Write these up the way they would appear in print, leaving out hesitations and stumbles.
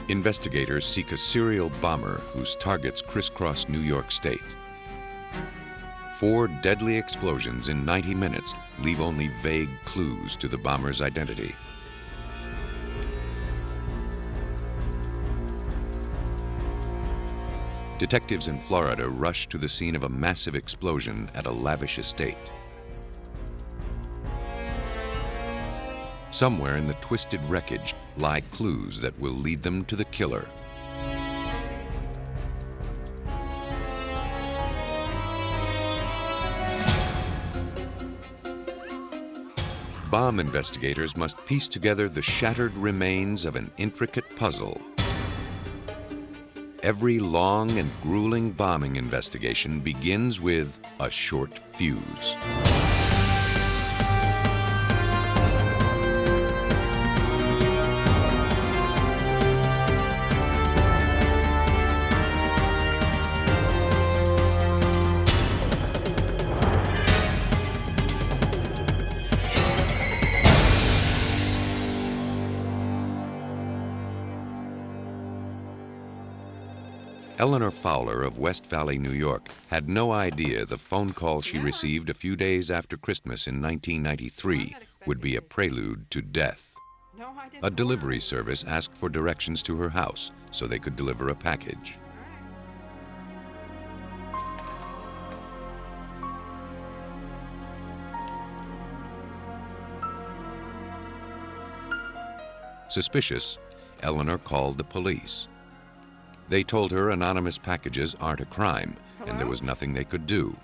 Investigators seek a serial bomber whose targets crisscross New York State. 4 deadly explosions in 90 minutes leave only vague clues to the bomber's identity. Detectives in Florida rush to the scene of a massive explosion at a lavish estate. Somewhere in the twisted wreckage lie clues that will lead them to the killer. Bomb investigators must piece together the shattered remains of an intricate puzzle. Every long and grueling bombing investigation begins with a short fuse. Eleanor Fowler of West Valley, New York, had no idea the phone call she received a few days after Christmas in 1993 would be a prelude to death. A delivery service asked for directions to her house so they could deliver a package. Suspicious, Eleanor called the police. They told her anonymous packages aren't a crime, and there was nothing they could do.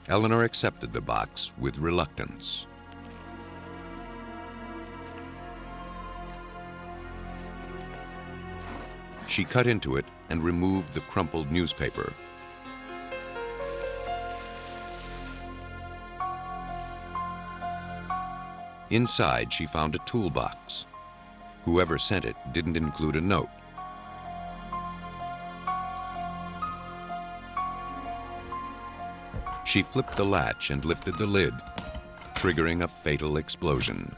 Eleanor accepted the box with reluctance. She cut into it and removed the crumpled newspaper. Inside, she found a toolbox. Whoever sent it didn't include a note. She flipped the latch and lifted the lid, triggering a fatal explosion.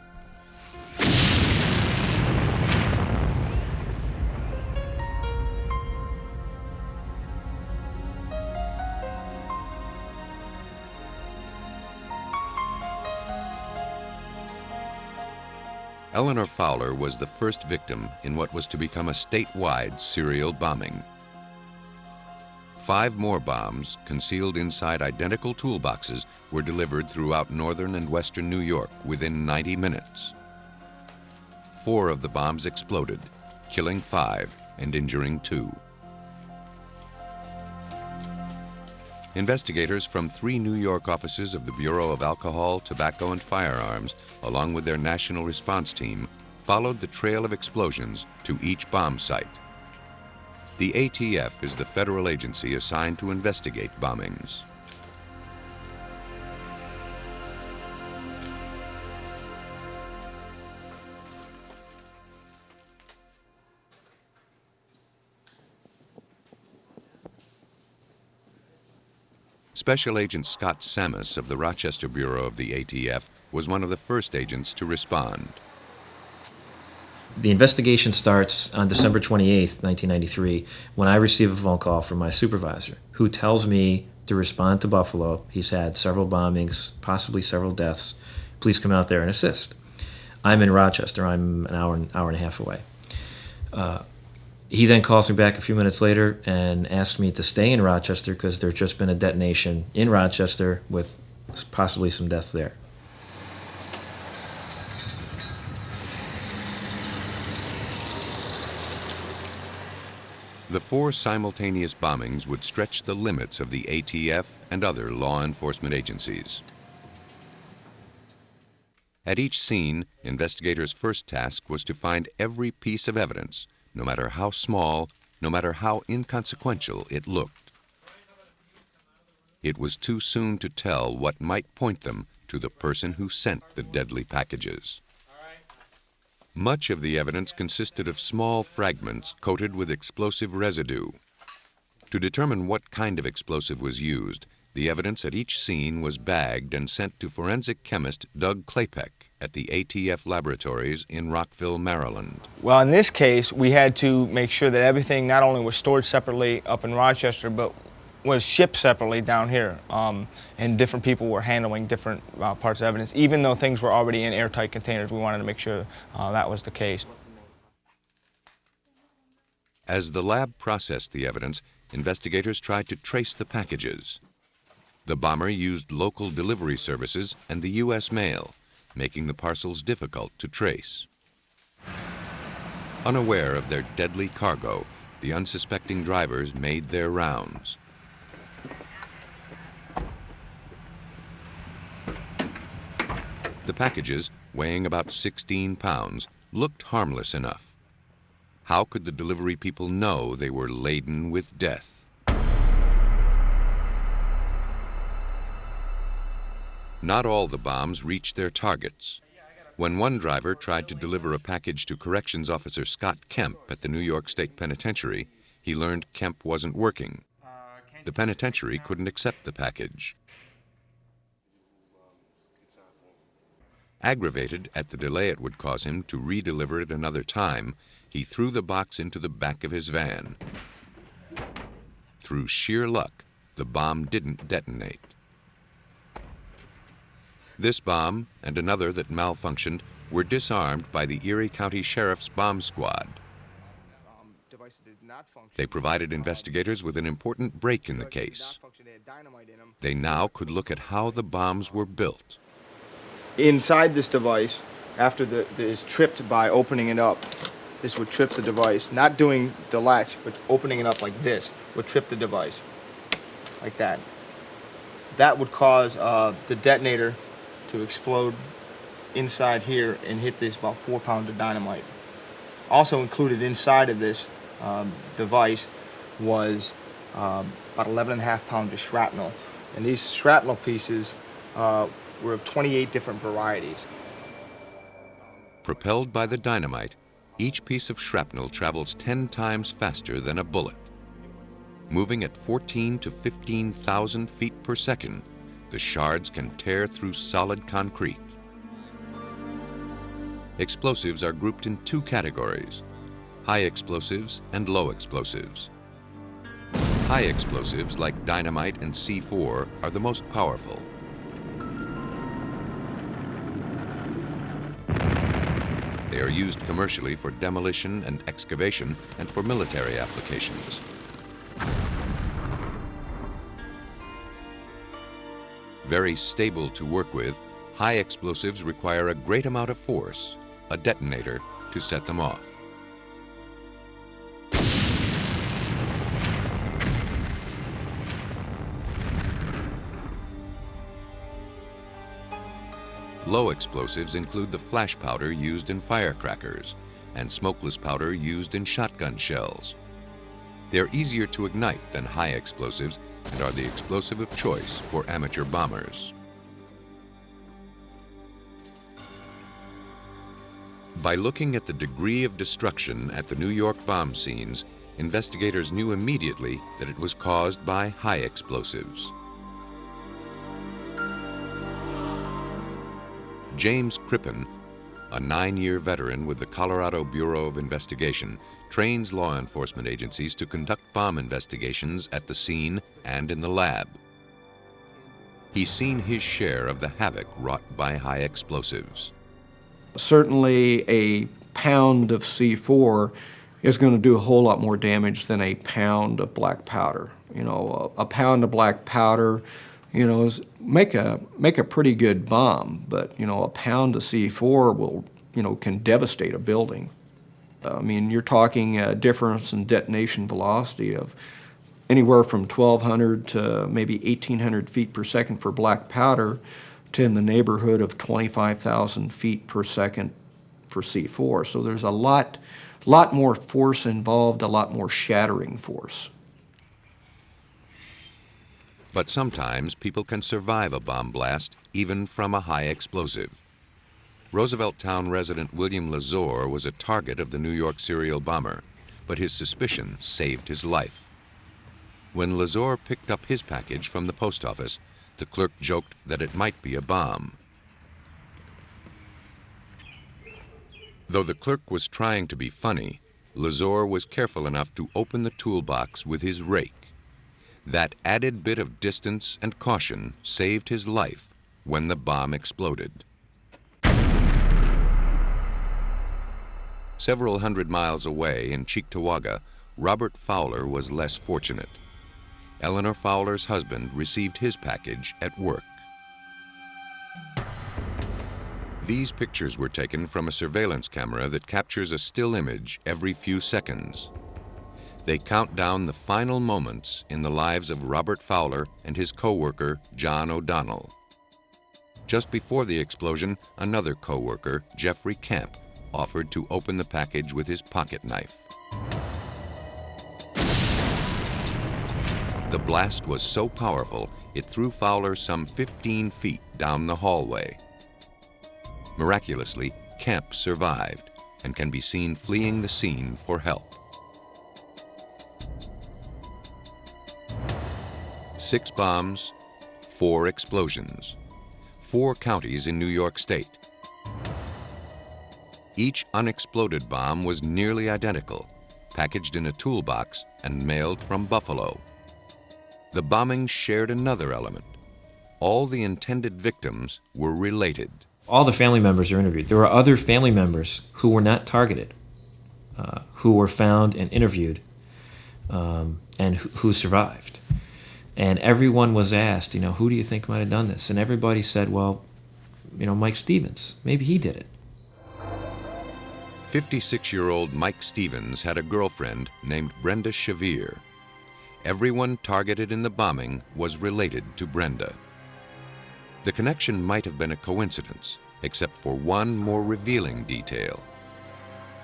Eleanor Fowler was the first victim in what was to become a statewide serial bombing. 5 more bombs, concealed inside identical toolboxes, were delivered throughout northern and western New York within 90 minutes. 4 of the bombs exploded, killing 5 and injuring 2. Investigators from 3 New York offices of the Bureau of Alcohol, Tobacco, and Firearms, along with their national response team, followed the trail of explosions to each bomb site. The ATF is the federal agency assigned to investigate bombings. Special Agent Scott Sammis of the Rochester Bureau of the ATF was one of the first agents to respond. The investigation starts on December 28th, 1993, when I receive a phone call from my supervisor, who tells me to respond to Buffalo. He's had several bombings, possibly several deaths. Please come out there and assist. I'm in Rochester. I'm an hour and a half away. He then calls me back a few minutes later and asks me to stay in Rochester because there's just been a detonation in Rochester with possibly some deaths there. The 4 simultaneous bombings would stretch the limits of the ATF and other law enforcement agencies. At each scene, investigators' first task was to find every piece of evidence, no matter how small, no matter how inconsequential it looked. It was too soon to tell what might point them to the person who sent the deadly packages. Much of the evidence consisted of small fragments coated with explosive residue. To determine what kind of explosive was used, the evidence at each scene was bagged and sent to forensic chemist Doug Klapek. at the ATF laboratories in Rockville, Maryland. Well, in this case, we had to make sure that everything not only was stored separately up in Rochester, but was shipped separately down here. And different people were handling different parts of evidence. Even though things were already in airtight containers, we wanted to make sure that was the case. As the lab processed the evidence, investigators tried to trace the packages. The bomber used local delivery services and the U.S. mail, making the parcels difficult to trace. Unaware of their deadly cargo, the unsuspecting drivers made their rounds. The packages, weighing about 16 pounds, looked harmless enough. How could the delivery people know they were laden with death? Not all the bombs reached their targets. When one driver tried to deliver a package to Corrections Officer Scott Kemp at the New York State Penitentiary, he learned Kemp wasn't working. The penitentiary couldn't accept the package. Aggravated at the delay it would cause him to redeliver it another time, he threw the box into the back of his van. Through sheer luck, the bomb didn't detonate. This bomb and another that malfunctioned were disarmed by the Erie County Sheriff's Bomb Squad. They provided investigators with an important break in the case. They now could look at how the bombs were built. Inside this device, after it is tripped by opening it up, this would trip the device. Not doing the latch, but opening it up like this would trip the device, like that. That would cause the detonator to explode inside here and hit this about 4 pounds of dynamite. Also included inside of this device was about 11.5 pounds of shrapnel. And these shrapnel pieces were of 28 different varieties. Propelled by the dynamite, each piece of shrapnel travels 10 times faster than a bullet. Moving at 14 to 15,000 feet per second, the shards can tear through solid concrete. Explosives are grouped in two categories: high explosives and low explosives. High explosives like dynamite and C4 are the most powerful. They are used commercially for demolition and excavation and for military applications. Very stable to work with, high explosives require a great amount of force, a detonator, to set them off. Low explosives include the flash powder used in firecrackers and smokeless powder used in shotgun shells. They're easier to ignite than high explosives and are the explosive of choice for amateur bombers. By looking at the degree of destruction at the New York bomb scenes, investigators knew immediately that it was caused by high explosives. James Crippen, a 9-year veteran with the Colorado Bureau of Investigation, trains law enforcement agencies to conduct bomb investigations at the scene and in the lab. He's seen his share of the havoc wrought by high explosives. Certainly a pound of C4 is going to do a whole lot more damage than a pound of black powder. You know, a pound of black powder, you know, make a pretty good bomb, but you know, a pound of C4 will, you know, can devastate a building. I mean, you're talking a difference in detonation velocity of anywhere from 1,200 to maybe 1,800 feet per second for black powder to in the neighborhood of 25,000 feet per second for C4. So there's a lot more force involved, a lot more shattering force. But sometimes people can survive a bomb blast, even from a high explosive. Roosevelt Town resident William Lazore was a target of the New York serial bomber, but his suspicion saved his life. When Lazore picked up his package from the post office, the clerk joked that it might be a bomb. Though the clerk was trying to be funny, Lazor was careful enough to open the toolbox with his rake. That added bit of distance and caution saved his life when the bomb exploded. Several hundred miles away in Cheektowaga, Robert Fowler was less fortunate. Eleanor Fowler's husband received his package at work. These pictures were taken from a surveillance camera that captures a still image every few seconds. They count down the final moments in the lives of Robert Fowler and his co-worker, John O'Donnell. Just before the explosion, another co-worker, Jeffrey Camp, offered to open the package with his pocket knife. The blast was so powerful, it threw Fowler some 15 feet down the hallway. Miraculously, Camp survived and can be seen fleeing the scene for help. 6 bombs, 4 explosions, 4 counties in New York State. Each unexploded bomb was nearly identical, packaged in a toolbox and mailed from Buffalo. The bombing shared another element. All the intended victims were related. All the family members are interviewed. There were other family members who were not targeted, who were found and interviewed, and who survived. And everyone was asked, who do you think might have done this? And everybody said, well, Mike Stevens. Maybe he did it. 56-year-old Mike Stevens had a girlfriend named Brenda Shavir. Everyone targeted in the bombing was related to Brenda. The connection might have been a coincidence, except for one more revealing detail.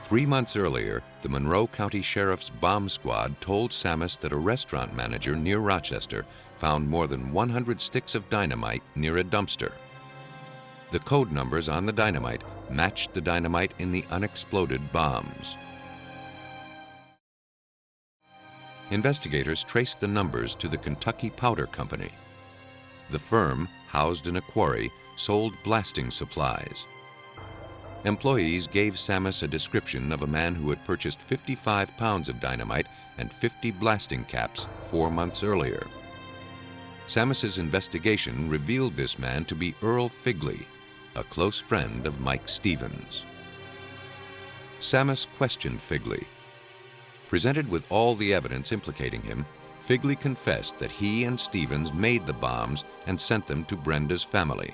3 months earlier, the Monroe County Sheriff's bomb squad told Sammis that a restaurant manager near Rochester found more than 100 sticks of dynamite near a dumpster. The code numbers on the dynamite matched the dynamite in the unexploded bombs. Investigators traced the numbers to the Kentucky Powder Company. The firm, housed in a quarry, sold blasting supplies. Employees gave Sammis a description of a man who had purchased 55 pounds of dynamite and 50 blasting caps 4 months earlier. Sammis's investigation revealed this man to be Earl Figley, a close friend of Mike Stevens. Sammis questioned Figley. Presented with all the evidence implicating him, Figley confessed that he and Stevens made the bombs and sent them to Brenda's family.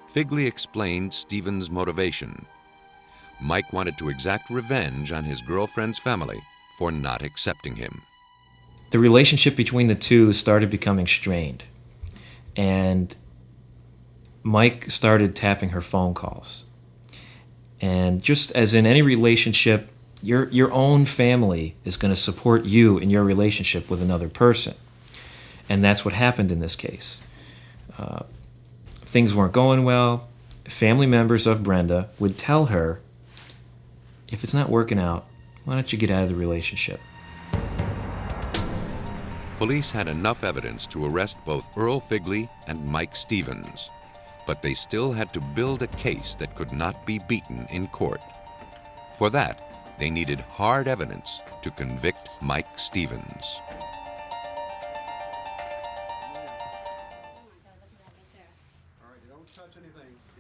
Figley explained Stevens' motivation. Mike wanted to exact revenge on his girlfriend's family for not accepting him. The relationship between the two started becoming strained, and Mike started tapping her phone calls. And just as in any relationship, your own family is going to support you in your relationship with another person. And that's what happened in this case. Things weren't going well. Family members of Brenda would tell her, if it's not working out, why don't you get out of the relationship? Police had enough evidence to arrest both Earl Figley and Mike Stevens, but they still had to build a case that could not be beaten in court. For that, they needed hard evidence to convict Mike Stevens.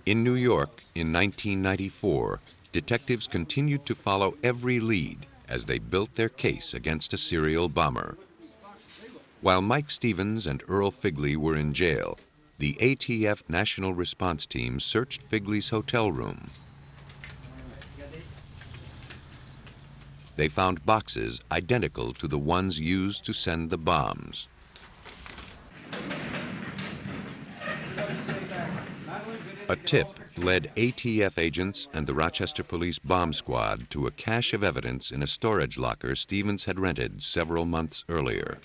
In New York in 1994, detectives continued to follow every lead as they built their case against a serial bomber. While Mike Stevens and Earl Figley were in jail, the ATF National Response Team searched Figley's hotel room. They found boxes identical to the ones used to send the bombs. A tip led ATF agents and the Rochester Police Bomb Squad to a cache of evidence in a storage locker Stevens had rented several months earlier.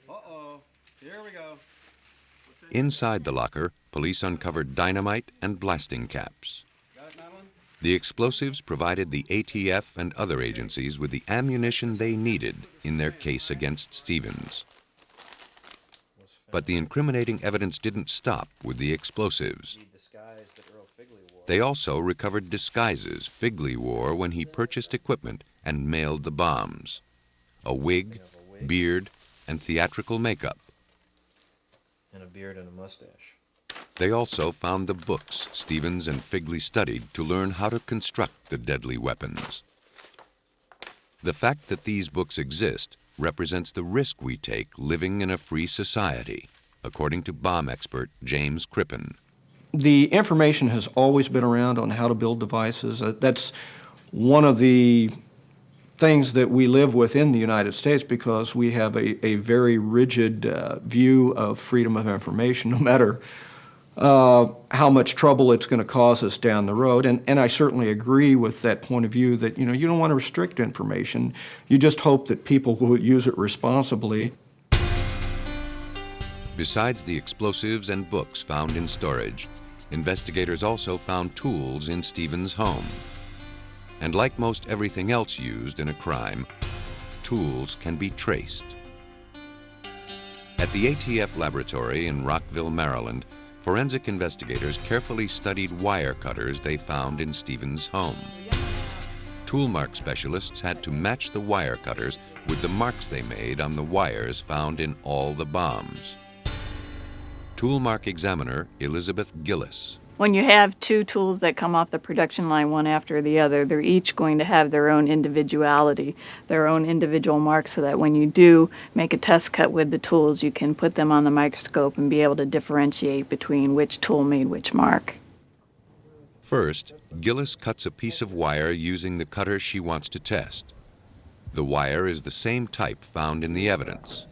Uh-oh, here we go. Inside the locker, police uncovered dynamite and blasting caps. Got it, Madeline? The explosives provided the ATF and other agencies with the ammunition they needed in their case against Stevens. But the incriminating evidence didn't stop with the explosives. Disguise that Earl Figley wore. They also recovered disguises Figley wore when he purchased equipment and mailed the bombs: a wig, beard, and theatrical makeup. And a beard and a mustache. They also found the books Stevens and Figley studied to learn how to construct the deadly weapons. The fact that these books exist represents the risk we take living in a free society, according to bomb expert James Crippen. The information has always been around on how to build devices. That's one of the things that we live with in the United States, because we have a very rigid view of freedom of information, no matter how much trouble it's going to cause us down the road. And I certainly agree with that point of view that, you know, you don't want to restrict information. You just hope that people will use it responsibly. Besides the explosives and books found in storage, investigators also found tools in Stevens' home. And like most everything else used in a crime, tools can be traced. At the ATF laboratory in Rockville, Maryland, forensic investigators carefully studied wire cutters they found in Stevens' home. Toolmark specialists had to match the wire cutters with the marks they made on the wires found in all the bombs. Toolmark examiner Elizabeth Gillis. When you have two tools that come off the production line one after the other, they're each going to have their own individuality, their own individual marks, so that when you do make a test cut with the tools, you can put them on the microscope and be able to differentiate between which tool made which mark. First, Gillis cuts a piece of wire using the cutter she wants to test. The wire is the same type found in the evidence.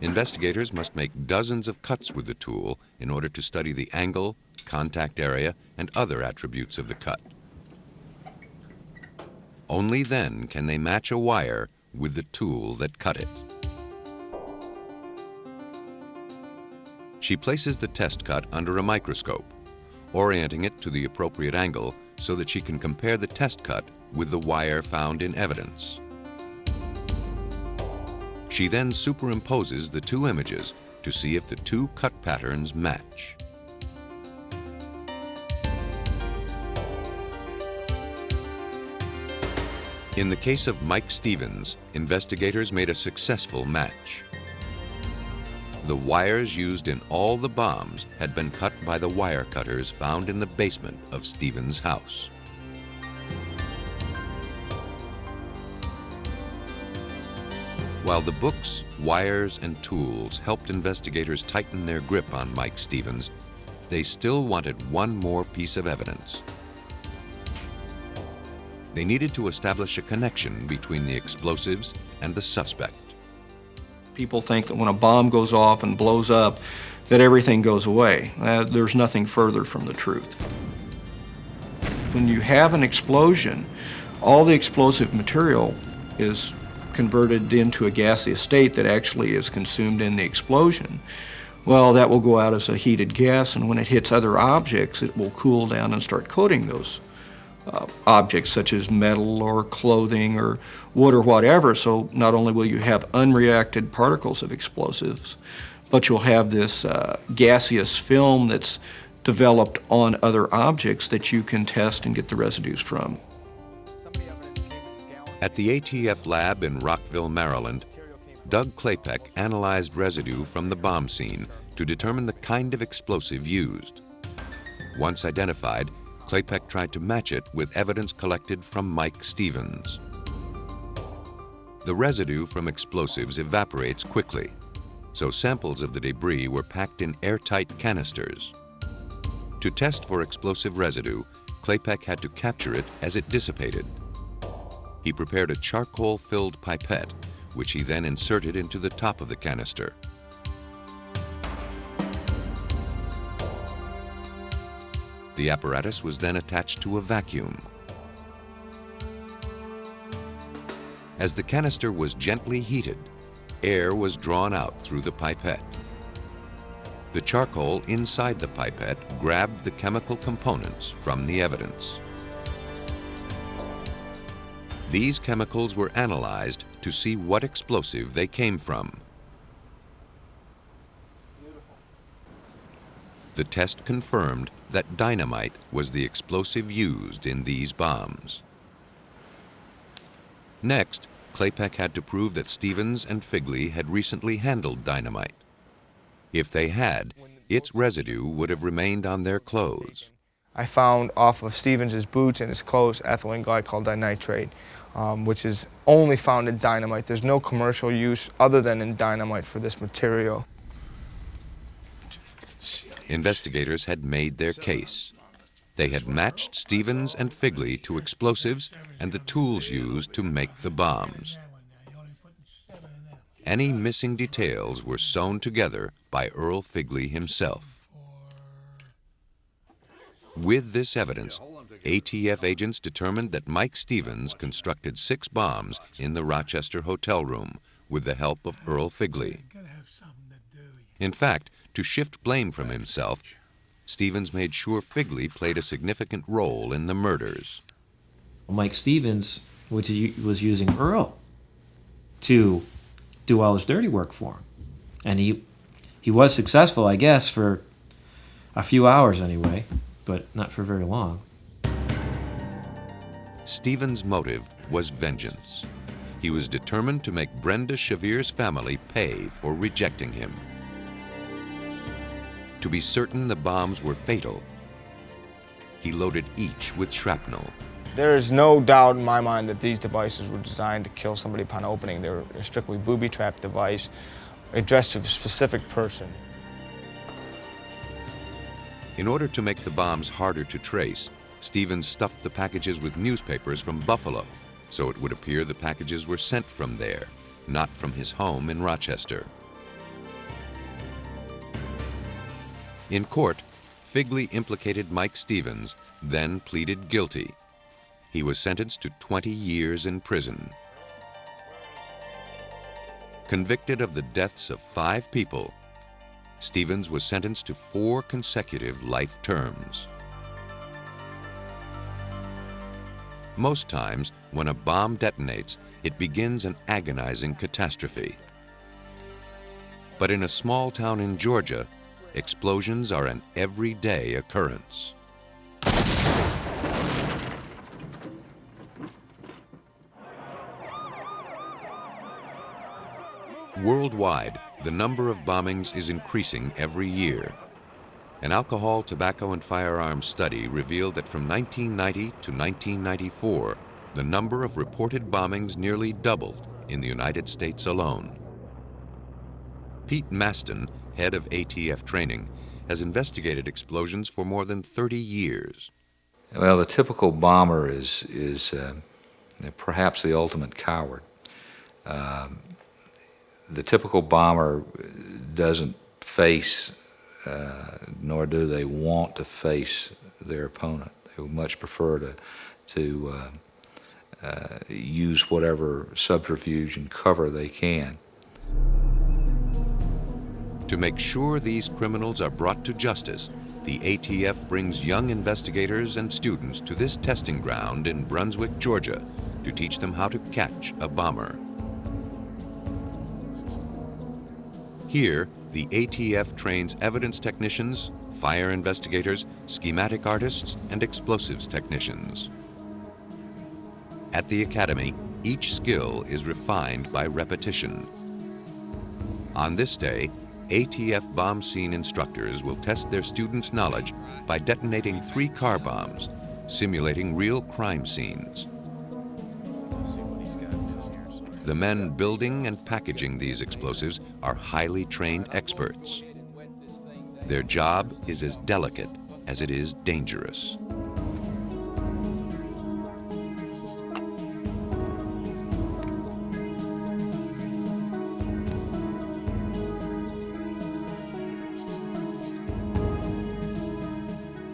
Investigators must make dozens of cuts with the tool in order to study the angle, contact area, and other attributes of the cut. Only then can they match a wire with the tool that cut it. She places the test cut under a microscope, orienting it to the appropriate angle so that she can compare the test cut with the wire found in evidence. She then superimposes the two images to see if the two cut patterns match. In the case of Mike Stevens, investigators made a successful match. The wires used in all the bombs had been cut by the wire cutters found in the basement of Stevens' house. While the books, wires, and tools helped investigators tighten their grip on Mike Stevens, they still wanted one more piece of evidence. They needed to establish a connection between the explosives and the suspect. People think that when a bomb goes off and blows up, that everything goes away. There's nothing further from the truth. When you have an explosion, all the explosive material is converted into a gaseous state that actually is consumed in the explosion. Well, that will go out as a heated gas, and when it hits other objects, it will cool down and start coating those objects, such as metal or clothing or wood or whatever. So not only will you have unreacted particles of explosives, but you'll have this gaseous film that's developed on other objects that you can test and get the residues from. At the ATF lab in Rockville, Maryland, Doug Klapek analyzed residue from the bomb scene to determine the kind of explosive used. Once identified, Klapek tried to match it with evidence collected from Mike Stevens. The residue from explosives evaporates quickly, so samples of the debris were packed in airtight canisters. To test for explosive residue, Klapek had to capture it as it dissipated. He prepared a charcoal-filled pipette, which he then inserted into the top of the canister. The apparatus was then attached to a vacuum. As the canister was gently heated, air was drawn out through the pipette. The charcoal inside the pipette grabbed the chemical components from the evidence. These chemicals were analyzed to see what explosive they came from. The test confirmed that dynamite was the explosive used in these bombs. Next, Klapek had to prove that Stevens and Figley had recently handled dynamite. If they had, its residue would have remained on their clothes. I found off of Stevens' boots and his clothes ethylene glycol dinitrate, which is only found in dynamite. There's no commercial use other than in dynamite for this material. Investigators had made their case. They had matched Stevens and Figley to explosives and the tools used to make the bombs. Any missing details were sewn together by Earl Figley himself. With this evidence, ATF agents determined that Mike Stevens constructed 6 bombs in the Rochester hotel room with the help of Earl Figley. In fact, to shift blame from himself, Stevens made sure Figley played a significant role in the murders. Mike Stevens was using Earl to do all his dirty work for him. And he was successful, I guess, for a few hours anyway, but not for very long. Stevens' motive was vengeance. He was determined to make Brenda Shavir's family pay for rejecting him. To be certain the bombs were fatal, he loaded each with shrapnel. There is no doubt in my mind that these devices were designed to kill somebody upon opening. They were a strictly booby-trap device addressed to a specific person. In order to make the bombs harder to trace, Stevens stuffed the packages with newspapers from Buffalo, so it would appear the packages were sent from there, not from his home in Rochester. In court, Figley implicated Mike Stevens, then pleaded guilty. He was sentenced to 20 years in prison. Convicted of the deaths of 5 people, Stevens was sentenced to 4 consecutive life terms. Most times, when a bomb detonates, it begins an agonizing catastrophe. But in a small town in Georgia, explosions are an everyday occurrence. Worldwide, the number of bombings is increasing every year. An alcohol, tobacco, and firearms study revealed that from 1990 to 1994, the number of reported bombings nearly doubled in the United States alone. Pete Maston, head of ATF training, has investigated explosions for more than 30 years. Well, the typical bomber is perhaps the ultimate coward. The typical bomber doesn't face, nor do they want to face their opponent. They would much prefer to use whatever subterfuge and cover they can. To make sure these criminals are brought to justice, the ATF brings young investigators and students to this testing ground in Brunswick, Georgia, to teach them how to catch a bomber. Here, the ATF trains evidence technicians, fire investigators, schematic artists, and explosives technicians. At the academy, each skill is refined by repetition. On this day, ATF bomb scene instructors will test their students' knowledge by detonating 3 car bombs, simulating real crime scenes. The men building and packaging these explosives are highly trained experts. Their job is as delicate as it is dangerous.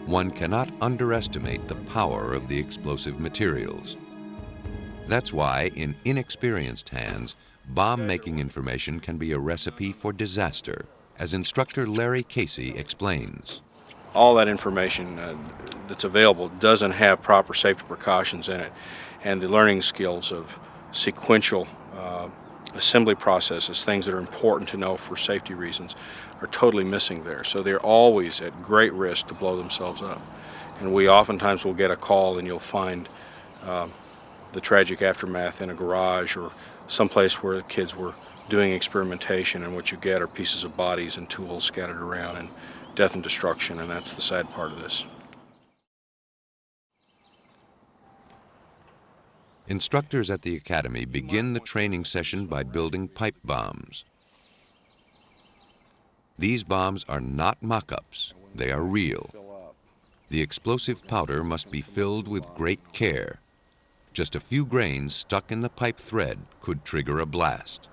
One cannot underestimate the power of the explosive materials. That's why, in inexperienced hands, bomb-making information can be a recipe for disaster, as instructor Larry Casey explains. All that information that's available doesn't have proper safety precautions in it, and the learning skills of sequential assembly processes, things that are important to know for safety reasons, are totally missing there. So they're always at great risk to blow themselves up. And we oftentimes will get a call and you'll find the tragic aftermath in a garage or someplace where the kids were doing experimentation, and what you get are pieces of bodies and tools scattered around and death and destruction, and that's the sad part of this. Instructors at the academy begin the training session by building pipe bombs. These bombs are not mock-ups, they are real. The explosive powder must be filled with great care. Just a few grains stuck in the pipe thread could trigger a blast.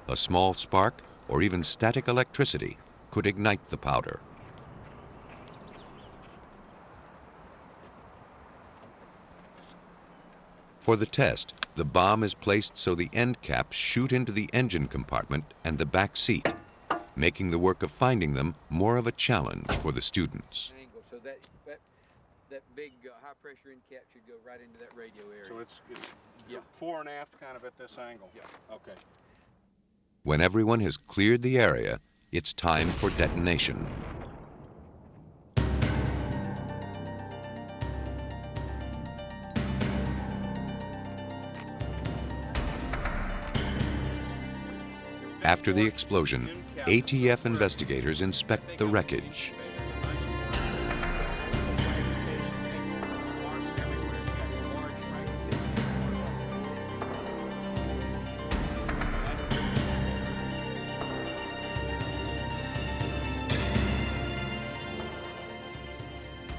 A small spark or even static electricity could ignite the powder. For the test, the bomb is placed so the end caps shoot into the engine compartment and the back seat, making the work of finding them more of a challenge for the students. So that big high pressure end cap should go right into that radio area. So it's fore and aft kind of at this angle? Yeah. Okay. When everyone has cleared the area, it's time for detonation. After the explosion, ATF investigators inspect the wreckage.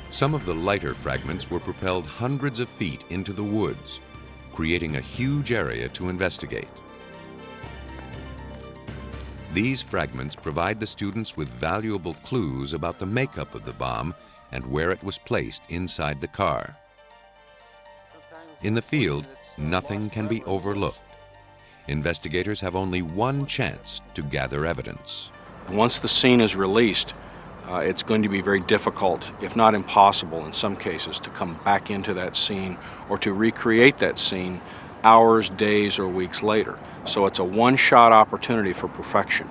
Some of the lighter fragments were propelled hundreds of feet into the woods, creating a huge area to investigate. These fragments provide the students with valuable clues about the makeup of the bomb and where it was placed inside the car. In the field, nothing can be overlooked. Investigators have only one chance to gather evidence. Once the scene is released, it's going to be very difficult, if not impossible in some cases, to come back into that scene or to recreate that scene hours, days, or weeks later. So it's a one-shot opportunity for perfection.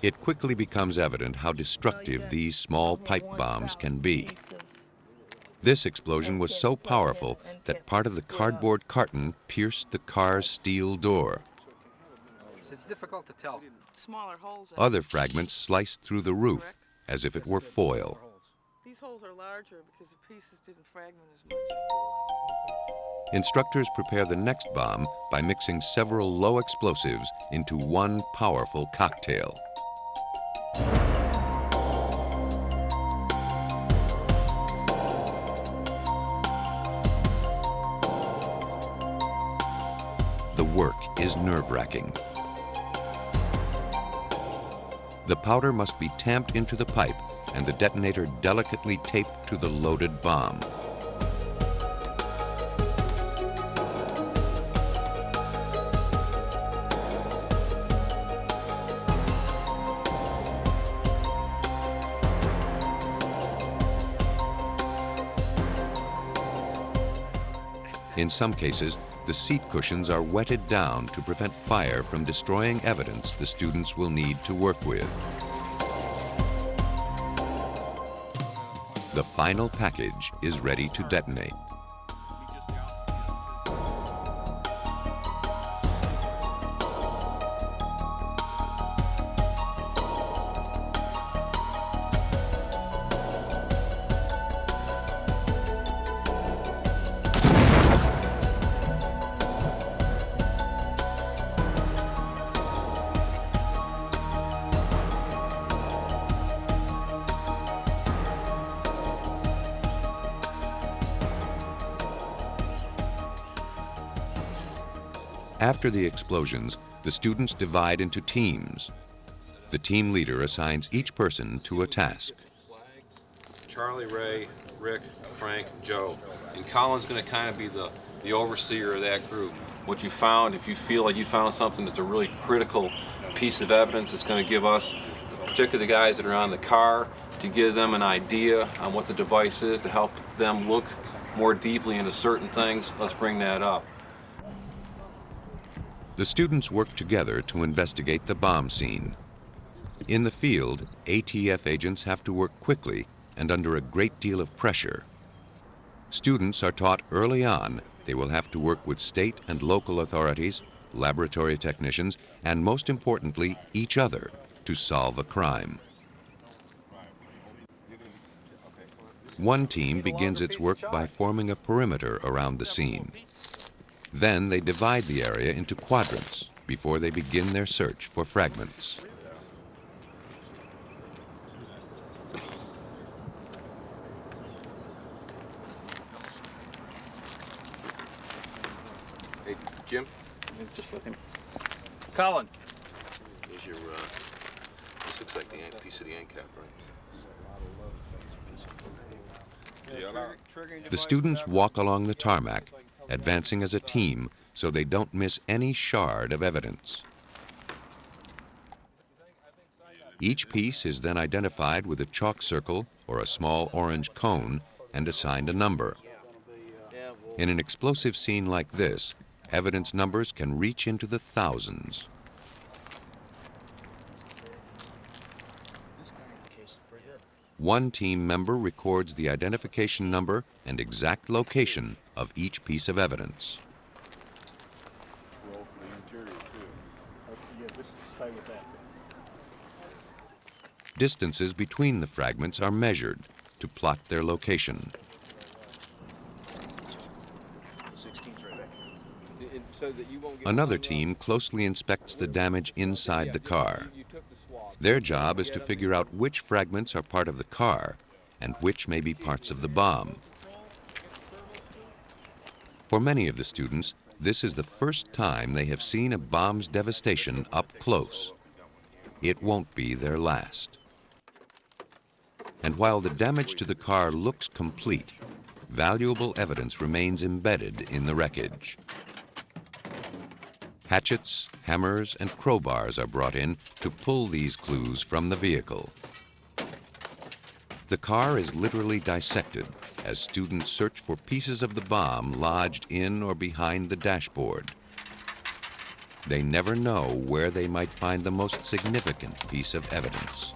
It quickly becomes evident how destructive these small pipe bombs can be. This explosion was so powerful that part of the cardboard carton pierced the car's steel door. It's difficult to tell. Smaller holes. Other fragments sliced through the roof as if it were foil. These holes are larger because the pieces didn't fragment as much. Instructors prepare the next bomb by mixing several low explosives into one powerful cocktail. The work is nerve-wracking. The powder must be tamped into the pipe and the detonator delicately taped to the loaded bomb. In some cases, the seat cushions are wetted down to prevent fire from destroying evidence the students will need to work with. The final package is ready to detonate. After the explosions, the students divide into teams. The team leader assigns each person to a task. Charlie, Ray, Rick, Frank, Joe. And Colin's going to kind of be the overseer of that group. What you found, if you feel like you found something that's a really critical piece of evidence, it's going to give us particularly the guys that are on the car, to give them an idea on what the device is, to help them look more deeply into certain things. Let's bring that up. The students work together to investigate the bomb scene. In the field, ATF agents have to work quickly and under a great deal of pressure. Students are taught early on they will have to work with state and local authorities, laboratory technicians, and most importantly, each other to solve a crime. One team begins its work by forming a perimeter around the scene. Then they divide the area into quadrants before they begin their search for fragments. Hey, Jim? Just let him. Colin! Here's your, this looks like the piece of the end cap, right? The students walk along the tarmac, advancing as a team so they don't miss any shard of evidence. Each piece is then identified with a chalk circle or a small orange cone and assigned a number. In an explosive scene like this, evidence numbers can reach into the thousands. One team member records the identification number and exact location of each piece of evidence. Distances between the fragments are measured to plot their location. Another team closely inspects the damage inside the car. Their job is to figure out which fragments are part of the car and which may be parts of the bomb. For many of the students, this is the first time they have seen a bomb's devastation up close. It won't be their last. And while the damage to the car looks complete, valuable evidence remains embedded in the wreckage. Hatchets, hammers, and crowbars are brought in to pull these clues from the vehicle. The car is literally dissected as students search for pieces of the bomb lodged in or behind the dashboard. They never know where they might find the most significant piece of evidence.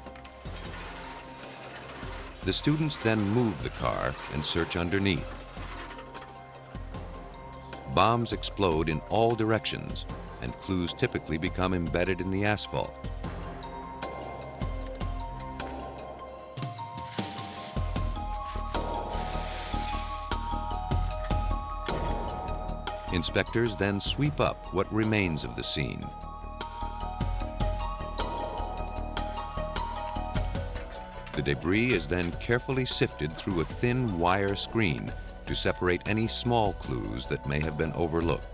The students then move the car and search underneath. Bombs explode in all directions, and clues typically become embedded in the asphalt. Inspectors then sweep up what remains of the scene. The debris is then carefully sifted through a thin wire screen to separate any small clues that may have been overlooked.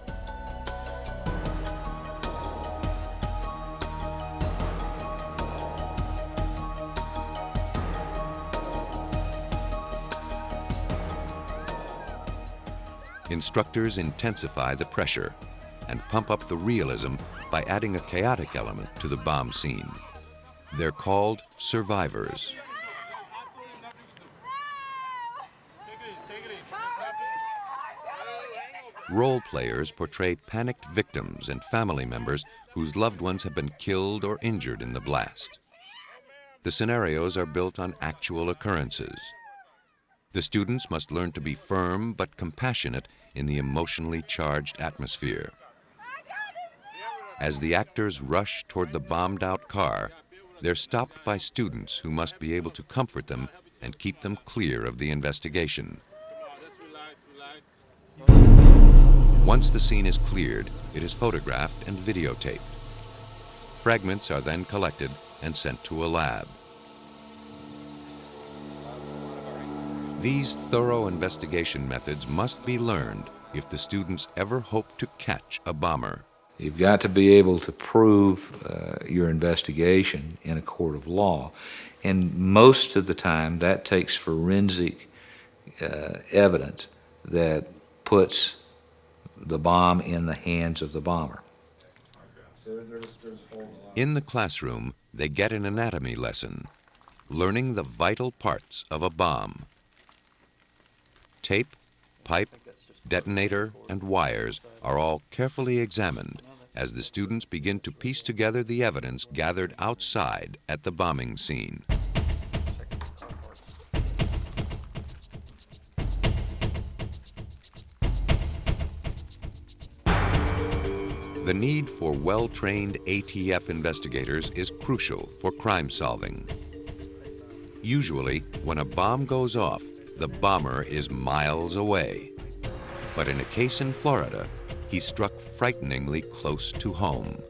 Instructors intensify the pressure and pump up the realism by adding a chaotic element to the bomb scene. They're called survivors. Role players portray panicked victims and family members whose loved ones have been killed or injured in the blast. The scenarios are built on actual occurrences. The students must learn to be firm but compassionate in the emotionally charged atmosphere. As the actors rush toward the bombed-out car, they're stopped by students who must be able to comfort them and keep them clear of the investigation. Once the scene is cleared, it is photographed and videotaped. Fragments are then collected and sent to a lab. These thorough investigation methods must be learned if the students ever hope to catch a bomber. You've got to be able to prove your investigation in a court of law. And most of the time, that takes forensic evidence that puts the bomb in the hands of the bomber. In the classroom, they get an anatomy lesson, learning the vital parts of a bomb. Tape, pipe, detonator, and wires are all carefully examined as the students begin to piece together the evidence gathered outside at the bombing scene. The need for well-trained ATF investigators is crucial for crime solving. Usually, when a bomb goes off, the bomber is miles away. But in a case in Florida, he struck frighteningly close to home.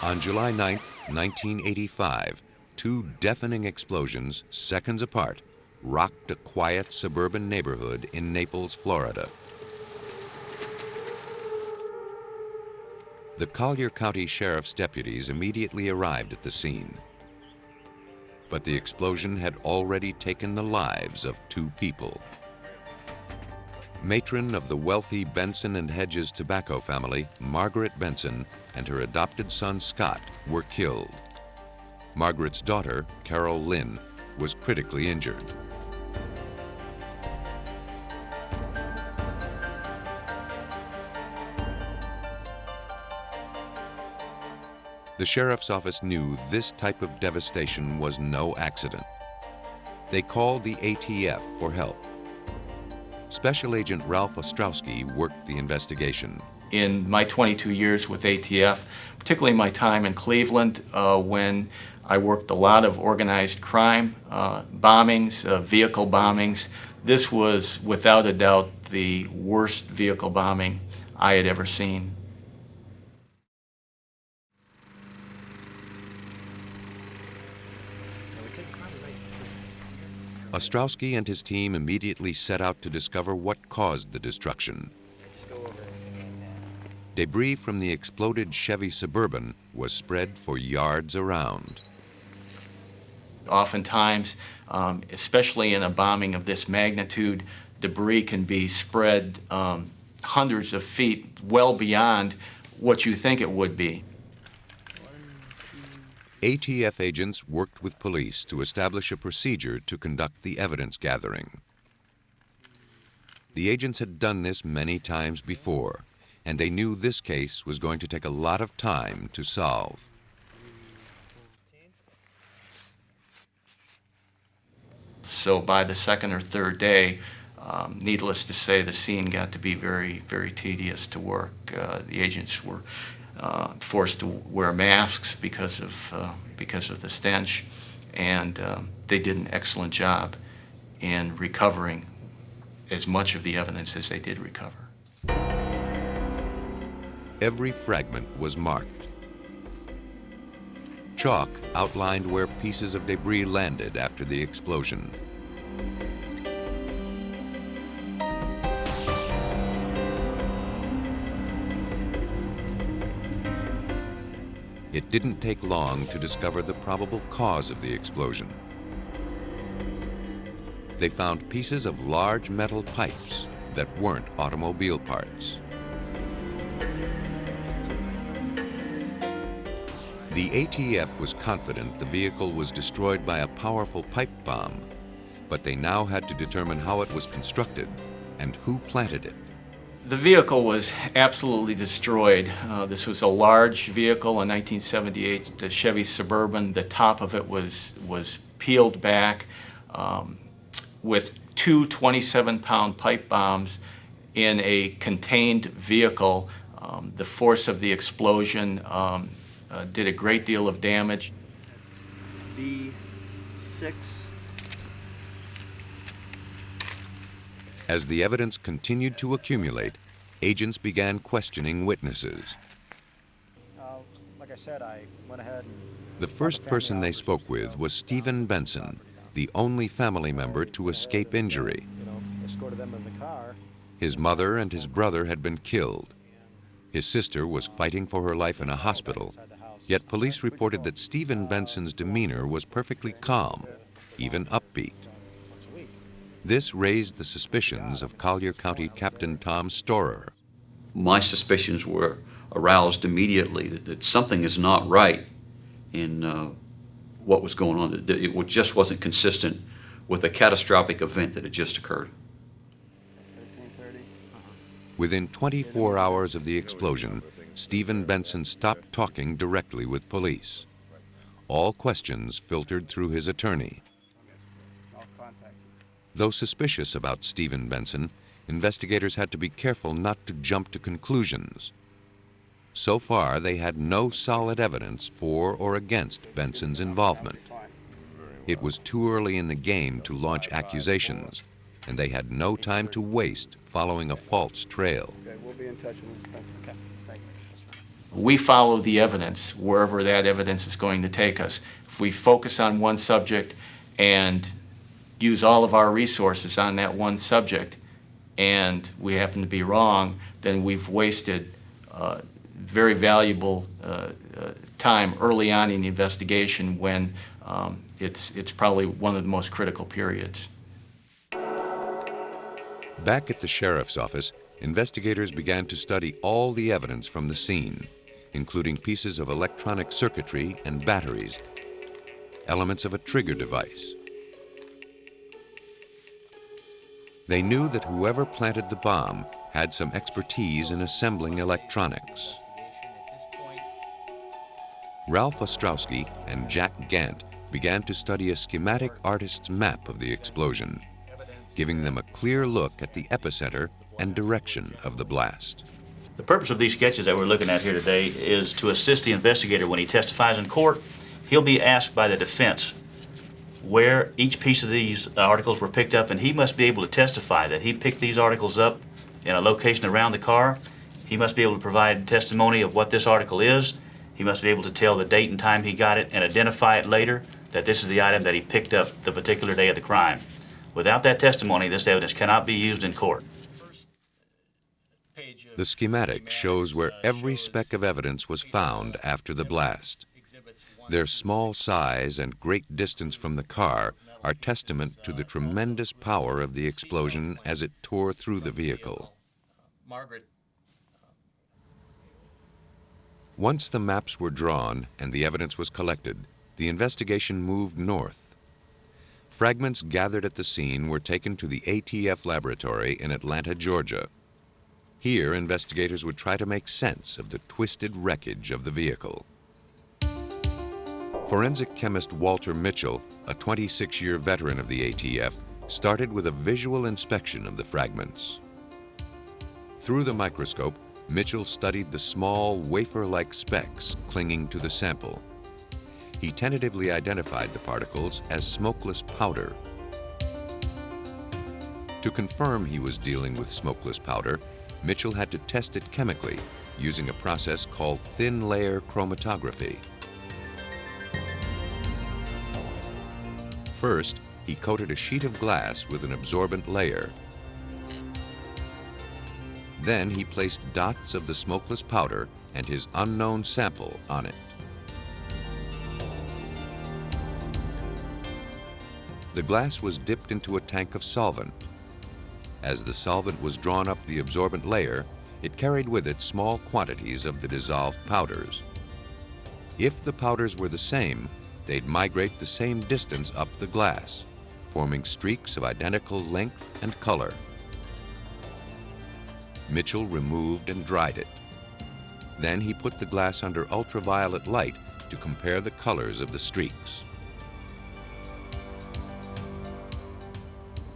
On July 9, 1985, two deafening explosions, seconds apart, rocked a quiet suburban neighborhood in Naples, Florida. The Collier County Sheriff's deputies immediately arrived at the scene. But the explosion had already taken the lives of two people. Matron of the wealthy Benson and Hedges tobacco family, Margaret Benson, and her adopted son Scott were killed. Margaret's daughter, Carol Lynn, was critically injured. The sheriff's office knew this type of devastation was no accident. They called the ATF for help. Special Agent Ralph Ostrowski worked the investigation. In my 22 years with ATF, particularly my time in Cleveland, when I worked a lot of organized crime, bombings, vehicle bombings, this was without a doubt the worst vehicle bombing I had ever seen. Ostrowski and his team immediately set out to discover what caused the destruction. Debris from the exploded Chevy Suburban was spread for yards around. Oftentimes, especially in a bombing of this magnitude, debris can be spread hundreds of feet, well beyond what you think it would be. ATF agents worked with police to establish a procedure to conduct the evidence gathering. The agents had done this many times before, and they knew this case was going to take a lot of time to solve. So by the second or third day, needless to say, the scene got to be very, very tedious to work. The agents were forced to wear masks because of the stench, and they did an excellent job in recovering as much of the evidence as they did recover. Every fragment was marked. Chalk outlined where pieces of debris landed after the explosion. It didn't take long to discover the probable cause of the explosion. They found pieces of large metal pipes that weren't automobile parts. The ATF was confident the vehicle was destroyed by a powerful pipe bomb, but they now had to determine how it was constructed and who planted it. The vehicle was absolutely destroyed. This was a large vehicle, a 1978 Chevy Suburban. The top of it was peeled back with two 27-pound pipe bombs in a contained vehicle. The force of the explosion did a great deal of damage. B6. As the evidence continued to accumulate, agents began questioning witnesses. Like I said, I went ahead and... The first person they spoke with was Stephen Benson, the only family member to escape injury. Escorted them in the car. His mother and his brother had been killed. His sister was fighting for her life in a hospital, yet police reported that Stephen Benson's demeanor was perfectly calm, even upbeat. This raised the suspicions of Collier County Captain Tom Storer. My suspicions were aroused immediately that something is not right in what was going on. It just wasn't consistent with a catastrophic event that had just occurred. Within 24 hours of the explosion, Stephen Benson stopped talking directly with police. All questions filtered through his attorney. Though suspicious about Stephen Benson, investigators had to be careful not to jump to conclusions. So far, they had no solid evidence for or against Benson's involvement. It was too early in the game to launch accusations, and they had no time to waste following a false trail. Okay, we'll be in touch with you. Okay, thank you. We follow the evidence wherever that evidence is going to take us. If we focus on one subject and use all of our resources on that one subject and we happen to be wrong, then we've wasted very valuable time early on in the investigation when it's probably one of the most critical periods. Back at the sheriff's office, investigators began to study all the evidence from the scene, including pieces of electronic circuitry and batteries, elements of a trigger device. They knew that whoever planted the bomb had some expertise in assembling electronics. Ralph Ostrowski and Jack Gant began to study a schematic artist's map of the explosion, giving them a clear look at the epicenter and direction of the blast. The purpose of these sketches that we're looking at here today is to assist the investigator when he testifies in court. He'll be asked by the defense where each piece of these articles were picked up, and he must be able to testify that he picked these articles up in a location around the car. He must be able to provide testimony of what this article is. He must be able to tell the date and time he got it and identify it later that this is the item that he picked up the particular day of the crime. Without that testimony, this evidence cannot be used in court. The schematic shows where every speck of evidence was found after the blast. Their small size and great distance from the car are testament to the tremendous power of the explosion as it tore through the vehicle. Once the maps were drawn and the evidence was collected, the investigation moved north. Fragments gathered at the scene were taken to the ATF laboratory in Atlanta, Georgia. Here, investigators would try to make sense of the twisted wreckage of the vehicle. Forensic chemist Walter Mitchell, a 26-year veteran of the ATF, started with a visual inspection of the fragments. Through the microscope, Mitchell studied the small wafer-like specks clinging to the sample. He tentatively identified the particles as smokeless powder. To confirm he was dealing with smokeless powder, Mitchell had to test it chemically using a process called thin layer chromatography. First, he coated a sheet of glass with an absorbent layer. Then he placed dots of the smokeless powder and his unknown sample on it. The glass was dipped into a tank of solvent. As the solvent was drawn up the absorbent layer, it carried with it small quantities of the dissolved powders. If the powders were the same, they'd migrate the same distance up the glass, forming streaks of identical length and color. Mitchell removed and dried it. Then he put the glass under ultraviolet light to compare the colors of the streaks.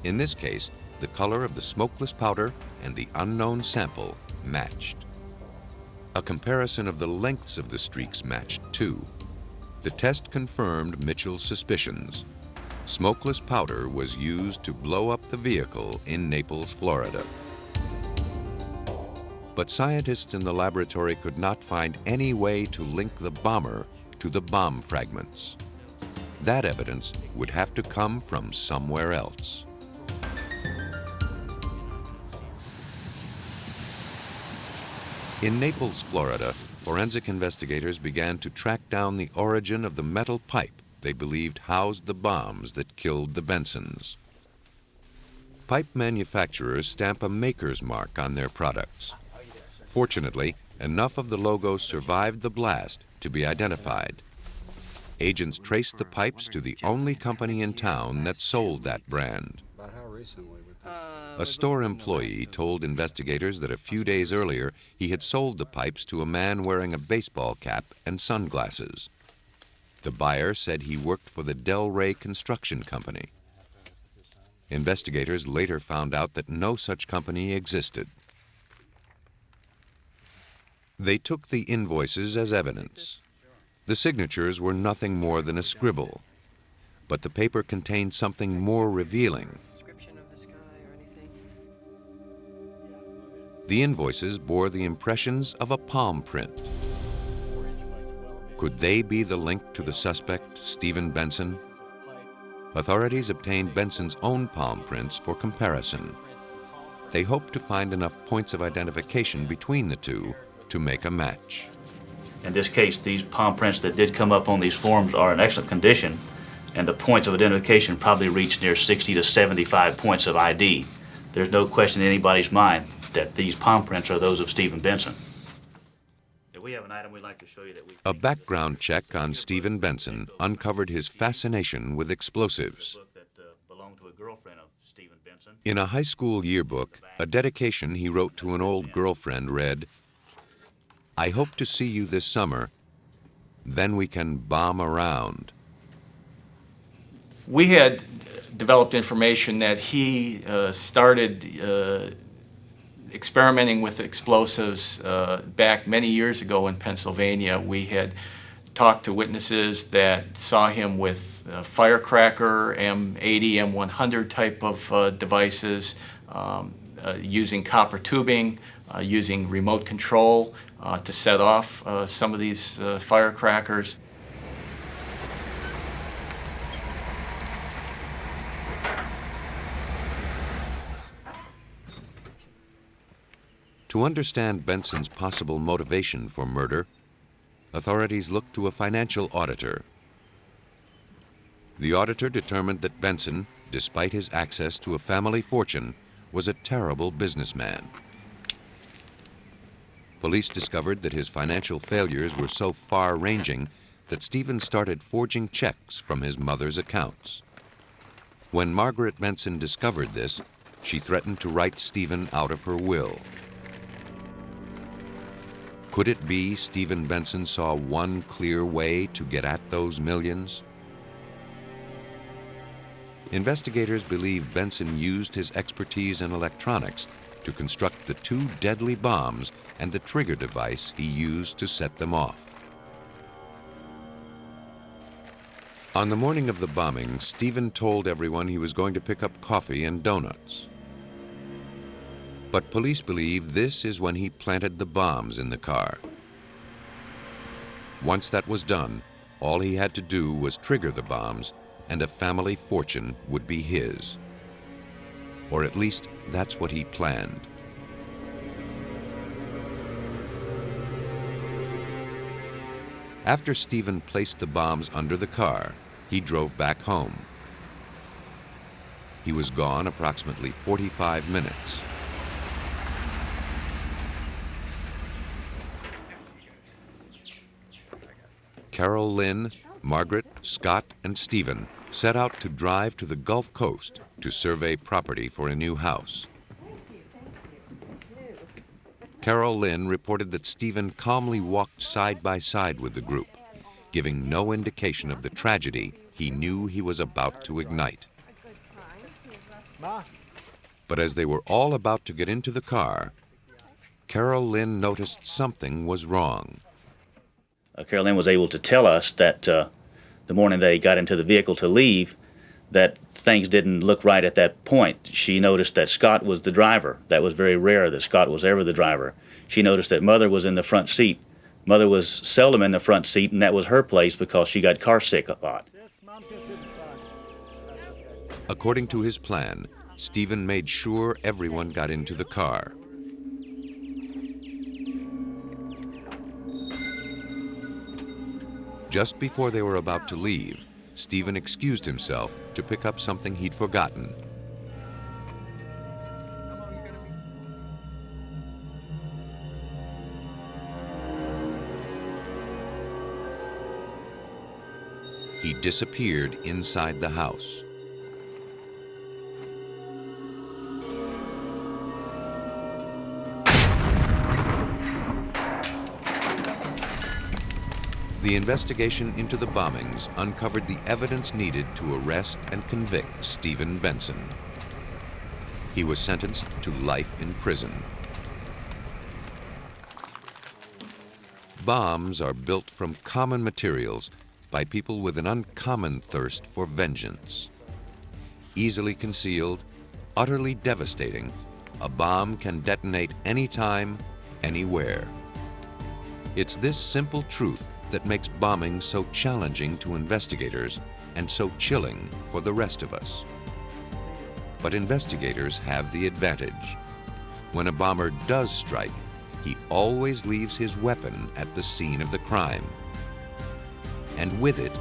In this case, the color of the smokeless powder and the unknown sample matched. A comparison of the lengths of the streaks matched too. The test confirmed Mitchell's suspicions. Smokeless powder was used to blow up the vehicle in Naples, Florida. But scientists in the laboratory could not find any way to link the bomber to the bomb fragments. That evidence would have to come from somewhere else. In Naples, Florida, forensic investigators began to track down the origin of the metal pipe they believed housed the bombs that killed the Bensons. Pipe manufacturers stamp a maker's mark on their products. Fortunately, enough of the logos survived the blast to be identified. Agents traced the pipes to the only company in town that sold that brand. A store employee told investigators that a few days earlier he had sold the pipes to a man wearing a baseball cap and sunglasses. The buyer said he worked for the Delray Construction Company. Investigators later found out that no such company existed. They took the invoices as evidence. The signatures were nothing more than a scribble, but the paper contained something more revealing. The invoices bore the impressions of a palm print. Could they be the link to the suspect, Stephen Benson? Authorities obtained Benson's own palm prints for comparison. They hoped to find enough points of identification between the two to make a match. In this case, these palm prints that did come up on these forms are in excellent condition, and the points of identification probably reach near 60 to 75 points of ID. There's no question in anybody's mind that these palm prints are those of Stephen Benson. We have an item we'd like to show you that A background check on Stephen Benson uncovered his fascination with explosives. In a high school yearbook, a dedication he wrote to an old girlfriend read, "I hope to see you this summer, then we can bomb around." We had developed information that he started experimenting with explosives back many years ago in Pennsylvania. We had talked to witnesses that saw him with firecracker, M80, M100 type of devices, using copper tubing, using remote control to set off some of these firecrackers. To understand Benson's possible motivation for murder, authorities looked to a financial auditor. The auditor determined that Benson, despite his access to a family fortune, was a terrible businessman. Police discovered that his financial failures were so far-ranging that Stephen started forging checks from his mother's accounts. When Margaret Benson discovered this, she threatened to write Stephen out of her will. Could it be Stephen Benson saw one clear way to get at those millions? Investigators believe Benson used his expertise in electronics to construct the two deadly bombs and the trigger device he used to set them off. On the morning of the bombing, Stephen told everyone he was going to pick up coffee and donuts. But police believe this is when he planted the bombs in the car. Once that was done, all he had to do was trigger the bombs, and a family fortune would be his. Or at least that's what he planned. After Stephen placed the bombs under the car, he drove back home. He was gone approximately 45 minutes. Carol Lynn, Margaret, Scott, and Stephen set out to drive to the Gulf Coast to survey property for a new house. Carol Lynn reported that Stephen calmly walked side by side with the group, giving no indication of the tragedy he knew he was about to ignite. But as they were all about to get into the car, Carol Lynn noticed something was wrong. Carol Lynn was able to tell us that the morning they got into the vehicle to leave, that things didn't look right at that point. She noticed that Scott was the driver. That was very rare that Scott was ever the driver. She noticed that Mother was in the front seat. Mother was seldom in the front seat, and that was her place because she got car sick a lot. According to his plan, Stephen made sure everyone got into the car. Just before they were about to leave, Stephen excused himself to pick up something he'd forgotten. he disappeared inside the house. The investigation into the bombings uncovered the evidence needed to arrest and convict Stephen Benson. He was sentenced to life in prison. Bombs are built from common materials by people with an uncommon thirst for vengeance. Easily concealed, utterly devastating, a bomb can detonate anytime, anywhere. It's this simple truth that makes bombing so challenging to investigators and so chilling for the rest of us. But investigators have the advantage. When a bomber does strike, he always leaves his weapon at the scene of the crime. And with it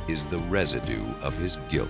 is the residue of his guilt.